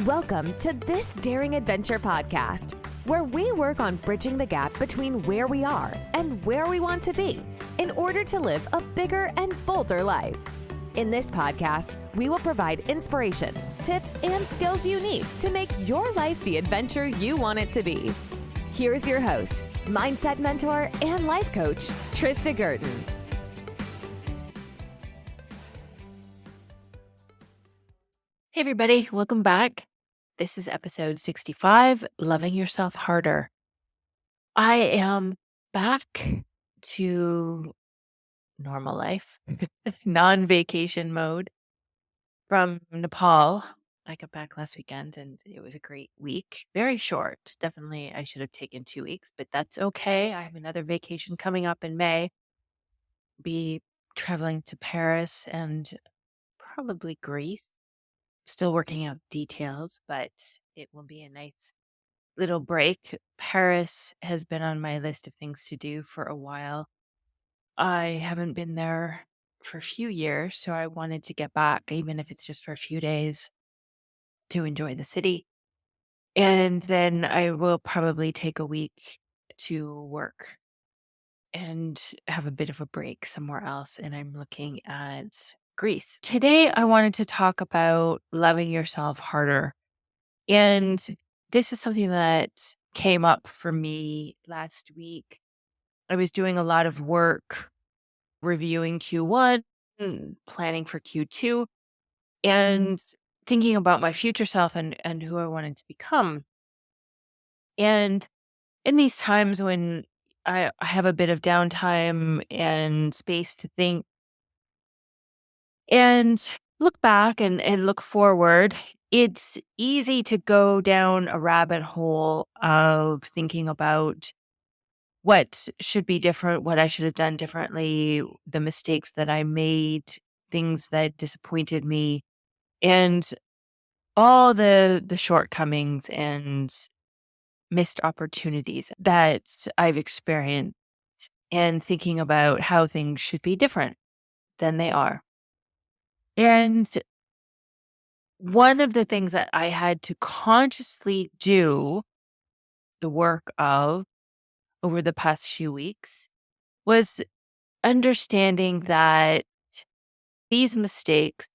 Welcome to This Daring Adventure podcast, where we work on bridging the gap between where we are and where we want to be in order to live a bigger and bolder life. In this podcast, we will provide inspiration, tips, and skills you need to make your life the adventure you want it to be. Here's your host, mindset mentor, and life coach, Trista Gurton. Hey everybody, welcome back. This is episode 65, Loving Yourself Harder. I am back to normal life, non-vacation mode from Nepal. I got back last weekend and it was a great week. Very short. Definitely I should have taken 2 weeks, but that's okay. I have another vacation coming up in May. Be traveling to Paris and probably Greece. Still working out details, but it will be a nice little break. Paris has been on my list of things to do for a while. I haven't been there for a few years, so I wanted to get back, even if it's just for a few days, to enjoy the city. And then I will probably take a week to work and have a bit of a break somewhere else. And I'm looking at Greece. Today, I wanted to talk about loving yourself harder. And this is something that came up for me last week. I was doing a lot of work reviewing Q1, planning for Q2, and thinking about my future self and who I wanted to become. And in these times when I have a bit of downtime and space to think and look back and look forward, it's easy to go down a rabbit hole of thinking about what should be different, what I should have done differently, the mistakes that I made, things that disappointed me, and all the shortcomings and missed opportunities that I've experienced, and thinking about how things should be different than they are. And one of the things that I had to consciously do the work of over the past few weeks was understanding that these mistakes,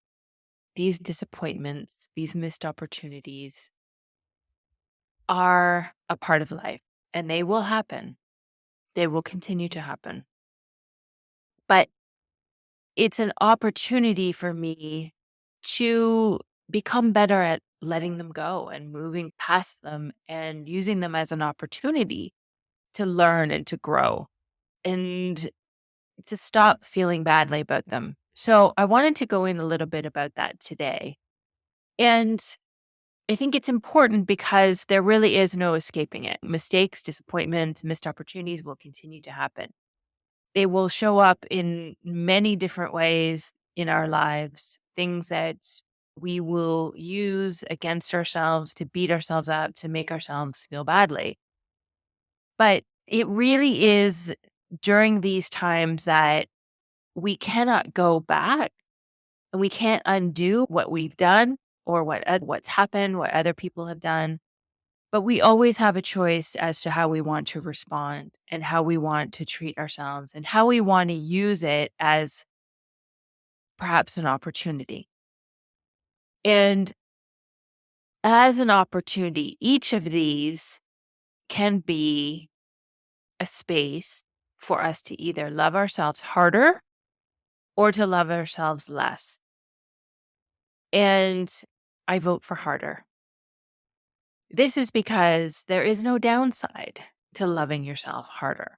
these disappointments, these missed opportunities are a part of life and they will happen. They will continue to happen. But it's an opportunity for me to become better at letting them go and moving past them and using them as an opportunity to learn and to grow and to stop feeling badly about them. So I wanted to go in a little bit about that today. And I think it's important because there really is no escaping it. Mistakes, disappointments, missed opportunities will continue to happen. They will show up in many different ways in our lives, things that we will use against ourselves to beat ourselves up, to make ourselves feel badly. But it really is during these times that we cannot go back and we can't undo what we've done or what's happened, what other people have done. But we always have a choice as to how we want to respond and how we want to treat ourselves and how we want to use it as perhaps an opportunity. And as an opportunity, each of these can be a space for us to either love ourselves harder or to love ourselves less. And I vote for harder. This is because there is no downside to loving yourself harder.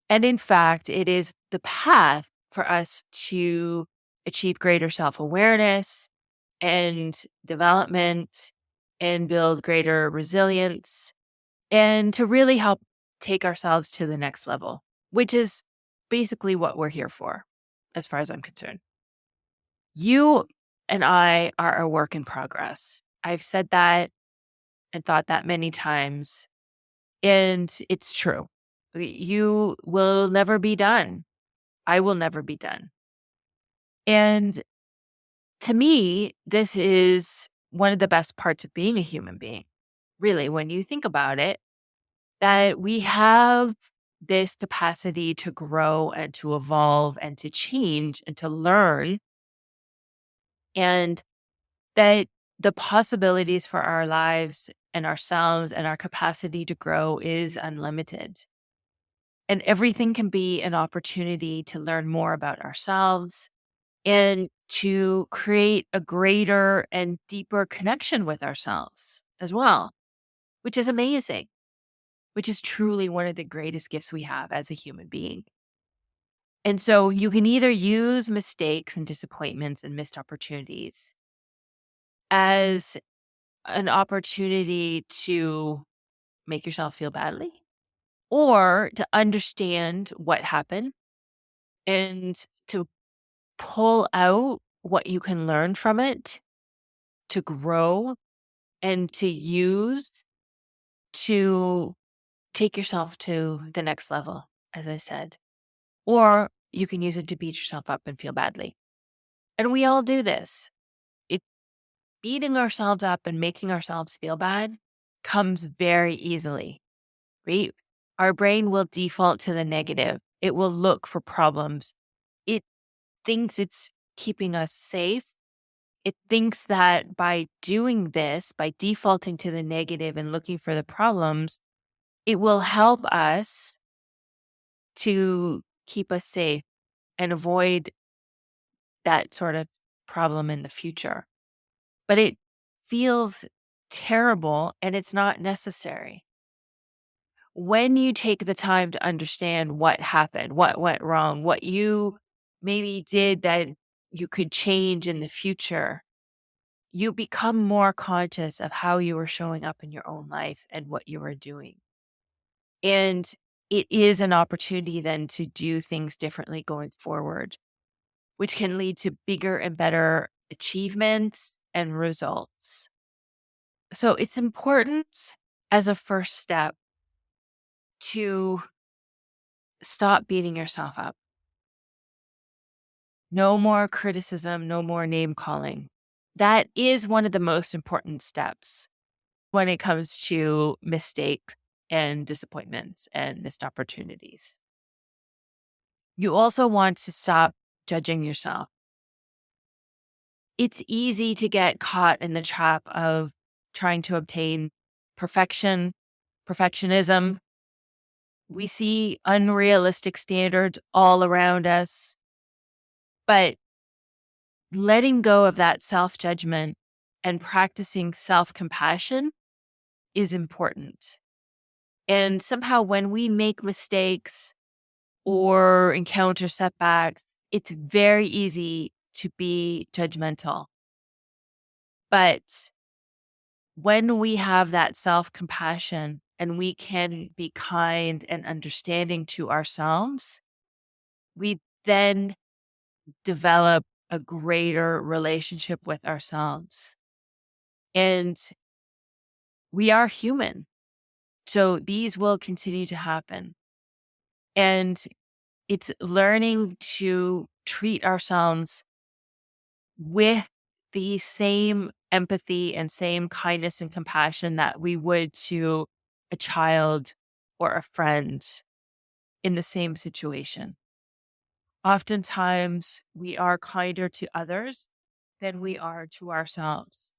And in fact, it is the path for us to achieve greater self-awareness and development and build greater resilience and to really help take ourselves to the next level, which is basically what we're here for, as far as I'm concerned. You and I are a work in progress. I've said that and thought that many times, and it's true. You will never be done. I will never be done. And to me, this is one of the best parts of being a human being, really, when you think about it, that we have this capacity to grow and to evolve and to change and to learn, and that the possibilities for our lives and ourselves and our capacity to grow is unlimited. And everything can be an opportunity to learn more about ourselves and to create a greater and deeper connection with ourselves as well, which is amazing, which is truly one of the greatest gifts we have as a human being. And so you can either use mistakes and disappointments and missed opportunities as an opportunity to make yourself feel badly or to understand what happened and to pull out what you can learn from it to grow and to use to take yourself to the next level, as I said. Or you can use it to beat yourself up and feel badly. And we all do this. It beating ourselves up and making ourselves feel bad comes very easily, right? Our brain will default to the negative. It will look for problems. It thinks it's keeping us safe. It thinks that by doing this, by defaulting to the negative and looking for the problems, it will help us to keep us safe and avoid that sort of problem in the future. But it feels terrible and it's not necessary. When you take the time to understand what happened, what went wrong, what you maybe did that you could change in the future, you become more conscious of how you are showing up in your own life and what you are doing. And it is an opportunity then to do things differently going forward, which can lead to bigger and better achievements and results. So it's important as a first step to stop beating yourself up. No more criticism, no more name calling. That is one of the most important steps when it comes to mistakes and disappointments and missed opportunities. You also want to stop judging yourself. It's easy to get caught in the trap of trying to obtain perfectionism. We see unrealistic standards all around us, but letting go of that self judgment and practicing self compassion is important. And somehow, when we make mistakes or encounter setbacks, it's very easy to be judgmental. But when we have that self compassion and we can be kind and understanding to ourselves, we then develop a greater relationship with ourselves. And we are human. So these will continue to happen. And it's learning to treat ourselves with the same empathy and same kindness and compassion that we would to a child or a friend in the same situation. Oftentimes, we are kinder to others than we are to ourselves.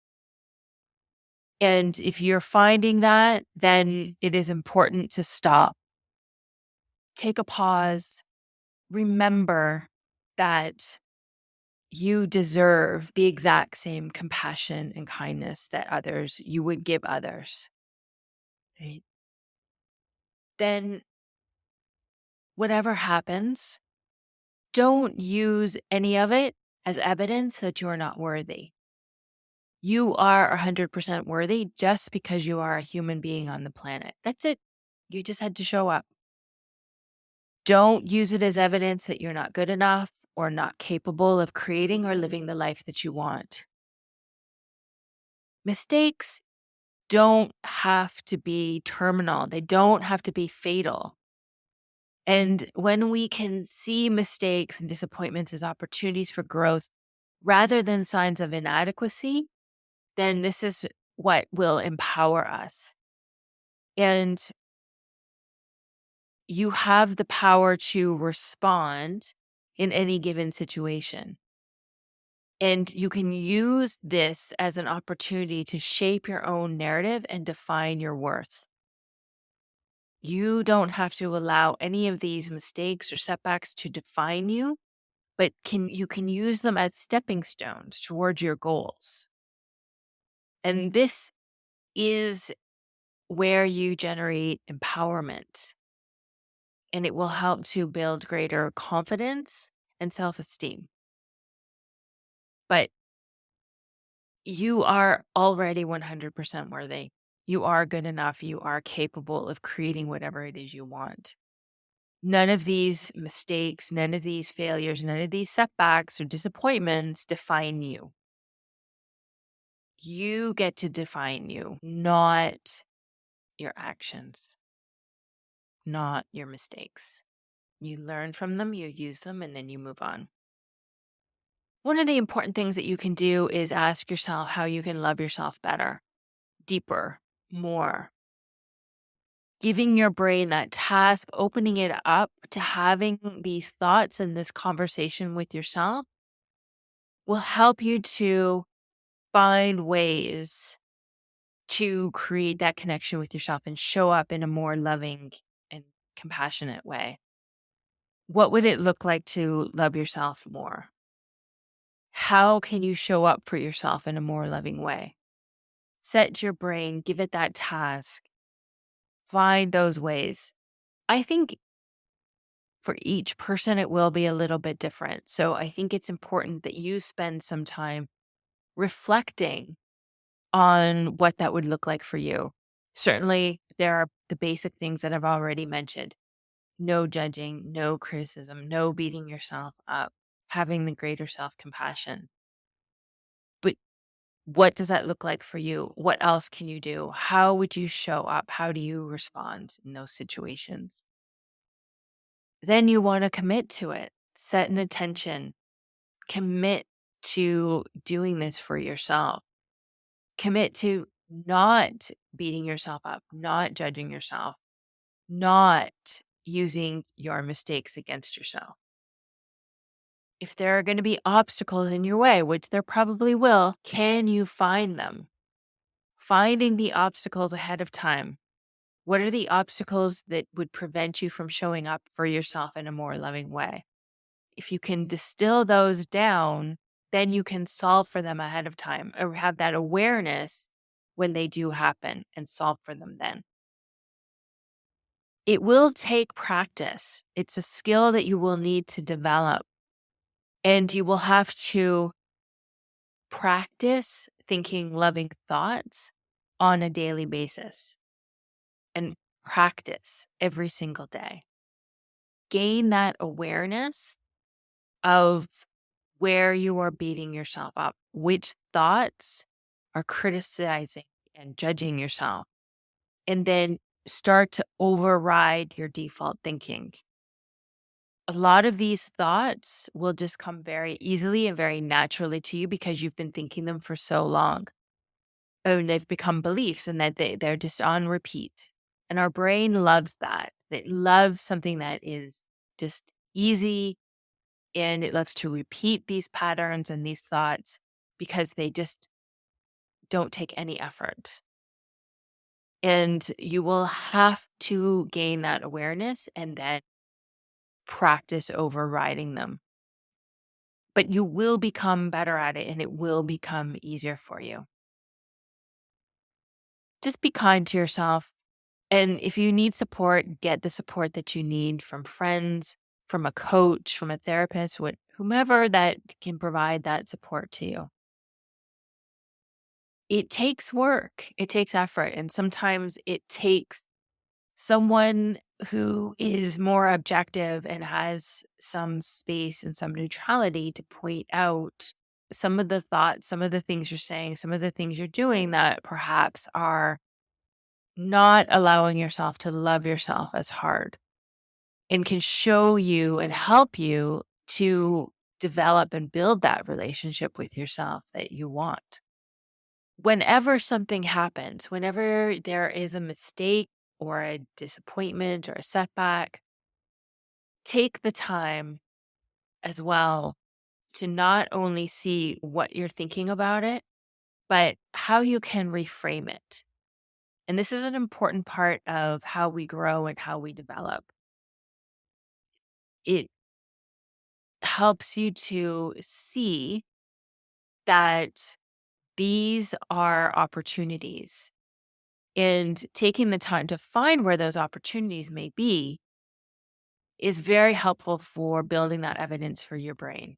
And if you're finding that, then it is important to stop, take a pause, remember that you deserve the exact same compassion and kindness that you would give others. Right? Then, whatever happens, don't use any of it as evidence that you're not worthy. You are 100% worthy just because you are a human being on the planet. That's it. You just had to show up. Don't use it as evidence that you're not good enough or not capable of creating or living the life that you want. Mistakes don't have to be terminal, they don't have to be fatal. And when we can see mistakes and disappointments as opportunities for growth rather than signs of inadequacy, then this is what will empower us. And you have the power to respond in any given situation. And you can use this as an opportunity to shape your own narrative and define your worth. You don't have to allow any of these mistakes or setbacks to define you, but you can use them as stepping stones towards your goals. And this is where you generate empowerment, and it will help to build greater confidence and self-esteem. But you are already 100% worthy. You are good enough. You are capable of creating whatever it is you want. None of these mistakes, none of these failures, none of these setbacks or disappointments define you. You get to define you, not your actions, not your mistakes. You learn from them, you use them, and then you move on. One of the important things that you can do is ask yourself how you can love yourself better, deeper, more. Giving your brain that task, opening it up to having these thoughts and this conversation with yourself will help you to find ways to create that connection with yourself and show up in a more loving and compassionate way. What would it look like to love yourself more? How can you show up for yourself in a more loving way? Set your brain, give it that task, find those ways. I think for each person, it will be a little bit different. So I think it's important that you spend some time reflecting on what that would look like for you. Certainly, there are the basic things that I've already mentioned: no judging, no criticism, no beating yourself up, having the greater self compassion. But what does that look like for you? What else can you do? How would you show up? How do you respond in those situations? Then you want to commit to it, set an intention, commit to doing this for yourself, commit to not beating yourself up, not judging yourself, not using your mistakes against yourself. If there are going to be obstacles in your way, which there probably will, can you find them? Finding the obstacles ahead of time. What are the obstacles that would prevent you from showing up for yourself in a more loving way? If you can distill those down, then you can solve for them ahead of time or have that awareness when they do happen and solve for them then. It will take practice. It's a skill that you will need to develop, and you will have to practice thinking loving thoughts on a daily basis and practice every single day. Gain that awareness of where you are beating yourself up, which thoughts are criticizing and judging yourself, and then start to override your default thinking. A lot of these thoughts will just come very easily and very naturally to you because you've been thinking them for so long. And they've become beliefs, and that they're just on repeat. And our brain loves that. It loves something that is just easy, and it loves to repeat these patterns and these thoughts because they just don't take any effort. And you will have to gain that awareness and then practice overriding them. But you will become better at it, and it will become easier for you. Just be kind to yourself. And if you need support, get the support that you need from friends, from a coach, from a therapist, whomever that can provide that support to you. It takes work, it takes effort, and sometimes it takes someone who is more objective and has some space and some neutrality to point out some of the thoughts, some of the things you're saying, some of the things you're doing that perhaps are not allowing yourself to love yourself as hard, and can show you and help you to develop and build that relationship with yourself that you want. whenever something happens, whenever there is a mistake or a disappointment or a setback, take the time as well to not only see what you're thinking about it, but how you can reframe it. And this is an important part of how we grow and how we develop. It helps you to see that these are opportunities, and taking the time to find where those opportunities may be is very helpful for building that evidence for your brain.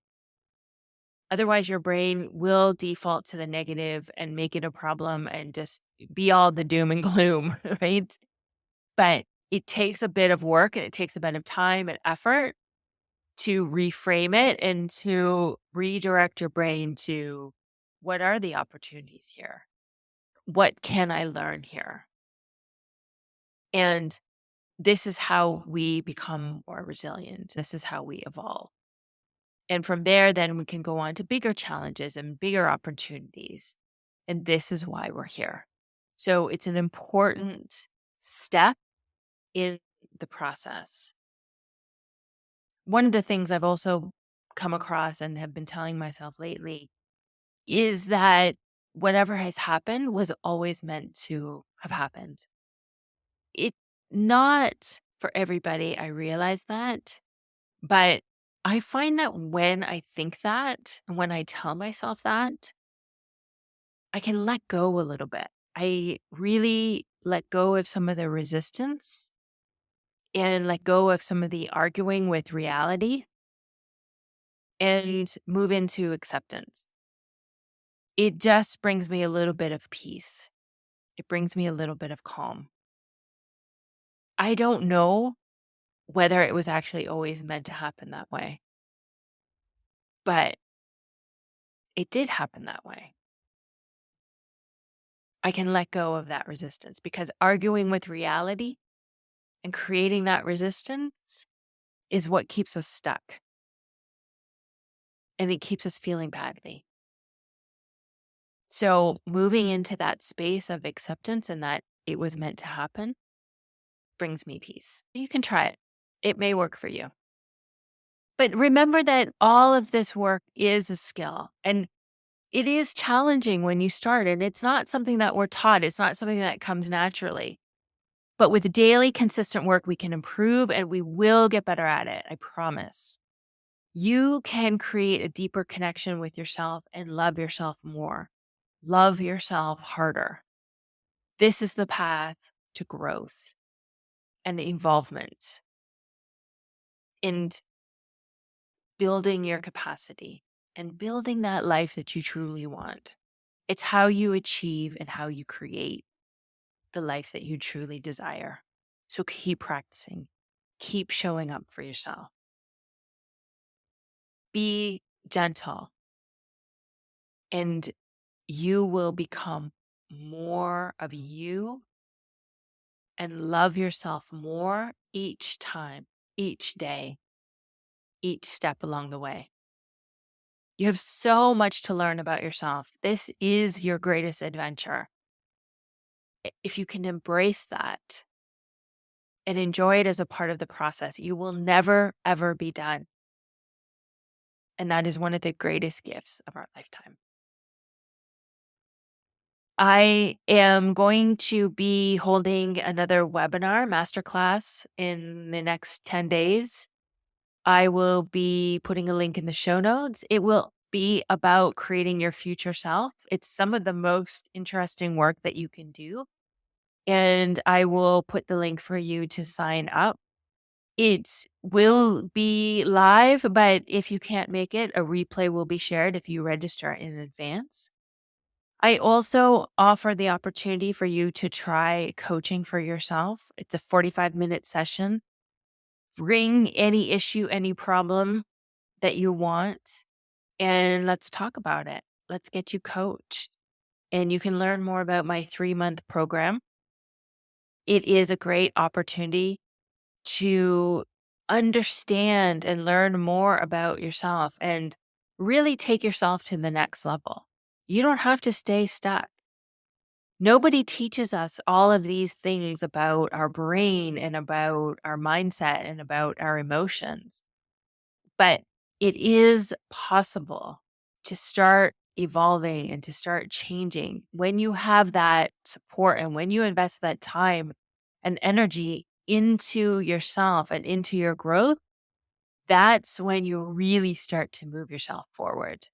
Otherwise, your brain will default to the negative and make it a problem and just be all the doom and gloom, right? But it takes a bit of work and it takes a bit of time and effort to reframe it and to redirect your brain to, what are the opportunities here? What can I learn here? And this is how we become more resilient. This is how we evolve. And from there, then we can go on to bigger challenges and bigger opportunities. And this is why we're here. So it's an important step in the process. One of the things I've also come across and have been telling myself lately is that whatever has happened was always meant to have happened. It not for everybody, I realize that, but I find that when I think that and when I tell myself that, I can let go a little bit. I really let go of some of the resistance and let go of some of the arguing with reality and move into acceptance. It just brings me a little bit of peace. It brings me a little bit of calm. I don't know whether it was actually always meant to happen that way, but it did happen that way. I can let go of that resistance because arguing with reality and creating that resistance is what keeps us stuck and it keeps us feeling badly. So, moving into that space of acceptance and that it was meant to happen brings me peace. You can try it, it may work for you. But remember that all of this work is a skill and it is challenging when you start, and it's not something that we're taught. It's not something that comes naturally. But with daily consistent work, we can improve and we will get better at it. I promise. You can create a deeper connection with yourself and love yourself more. Love yourself harder. This is the path to growth and involvement and building your capacity and building that life that you truly want. It's how you achieve and how you create the life that you truly desire. So keep practicing, keep showing up for yourself. Be gentle, and you will become more of you and love yourself more each time, each day, each step along the way. You have so much to learn about yourself. This is your greatest adventure. If you can embrace that and enjoy it as a part of the process, you will never, ever be done. And that is one of the greatest gifts of our lifetime. I am going to be holding another webinar masterclass in the next 10 days. I will be putting a link in the show notes. It will be about creating your future self. It's some of the most interesting work that you can do. And I will put the link for you to sign up. It will be live, but if you can't make it, a replay will be shared if you register in advance. I also offer the opportunity for you to try coaching for yourself. It's a 45-minute session. Bring any issue, any problem that you want, and let's talk about it. Let's get you coached. And you can learn more about my 3-month program. It is a great opportunity to understand and learn more about yourself and really take yourself to the next level. You don't have to stay stuck. Nobody teaches us all of these things about our brain and about our mindset and about our emotions. But it is possible to start evolving and to start changing when you have that support and when you invest that time and energy into yourself and into your growth. That's when you really start to move yourself forward.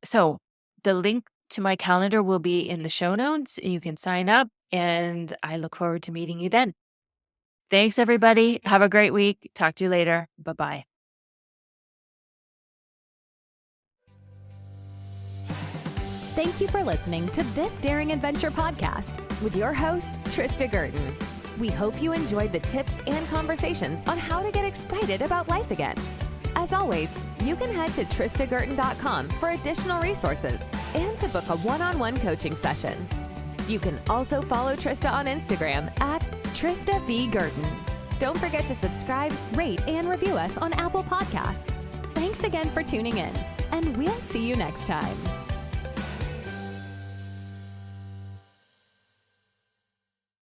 So the link to my calendar will be in the show notes. You can sign up, and I look forward to meeting you then. Thanks, everybody. Have a great week. Talk to you later. Bye-bye. Thank you for listening to this Daring Adventure podcast with your host, Trista Gurton. We hope you enjoyed the tips and conversations on how to get excited about life again. As always, you can head to tristagurton.com for additional resources and to book a one-on-one coaching session. You can also follow Trista on Instagram at Trista V. Gurton. Don't forget to subscribe, rate, and review us on Apple Podcasts. Thanks again for tuning in, and we'll see you next time.